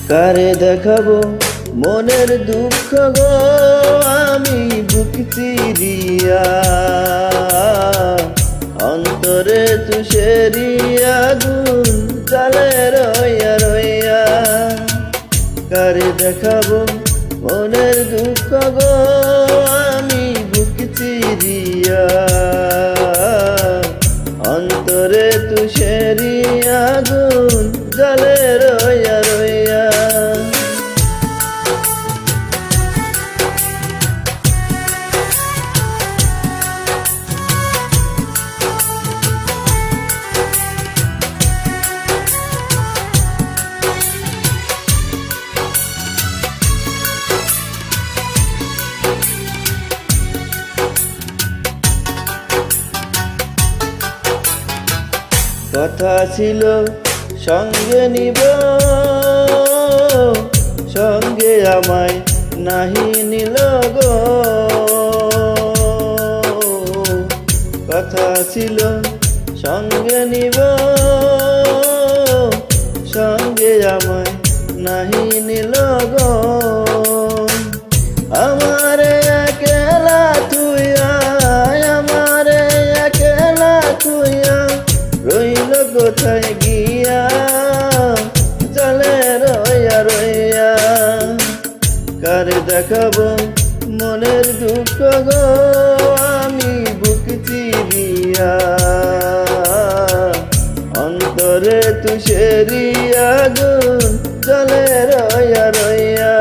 কারে দেখাবো মনের দুঃখ গো আমি বুক চিরিয়া, অন্তরে তুষেরি আগুন জ্বালে রইয়া রইয়া। কারে দেখাবো মনের দুঃখ গো আমি বুক চিরিয়া, অন্তরে তুষেরি আগুন জ্বালে রইয়া রইয়া। কথা ছিল সঙ্গে নিব, সঙ্গে আমায় নাহি নিল গো। কথা ছিল সঙ্গে নিব, সঙ্গে আমায় নাহি নিল গো। আমারে একলা তুইয়া, আমারে একলা তুইয়া রইল কোথায় গিয়া, চলে রইয়া রইয়া। কারে দেখাবো মনের দুঃখ গো আমি বুক চিরিয়া, অন্তরে তুষেরি আগুন চলে রইয়া রইয়া।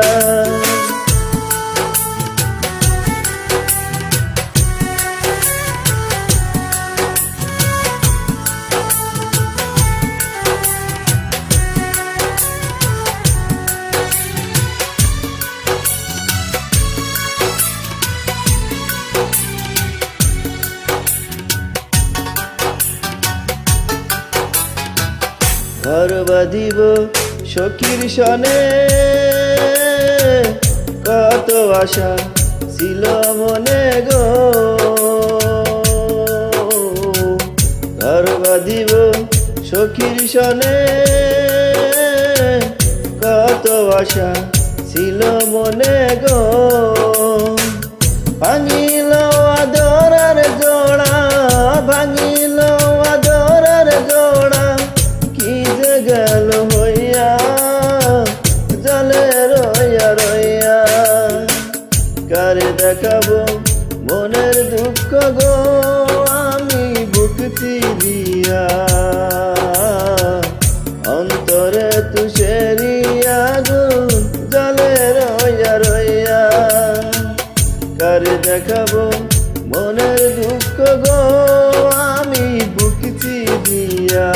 ঘর বাঁধিব সখীর সনে, কত আশা ছিল মনে গো। ঘর বাঁধিব সখীর সনে, কত আশা ছিল মনে গো। ভাঙিল আদরের জোড়া, ভাঙিল আদরের জোড়া, গেল হইয়া জলে রইয়া রইয়া। কারে দেখাবো মনের দুঃখ গো আমি বুক চিরিয়া, অন্তরে তুষেরি আগুন জলে রইয়া রইয়া। কারে দেখাবো মনের দুঃখ গো আমি বুক চিরিয়া,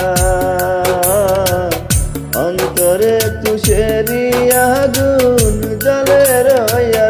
অন্তরে তুষেরি আগুন জ্বালে রইয়া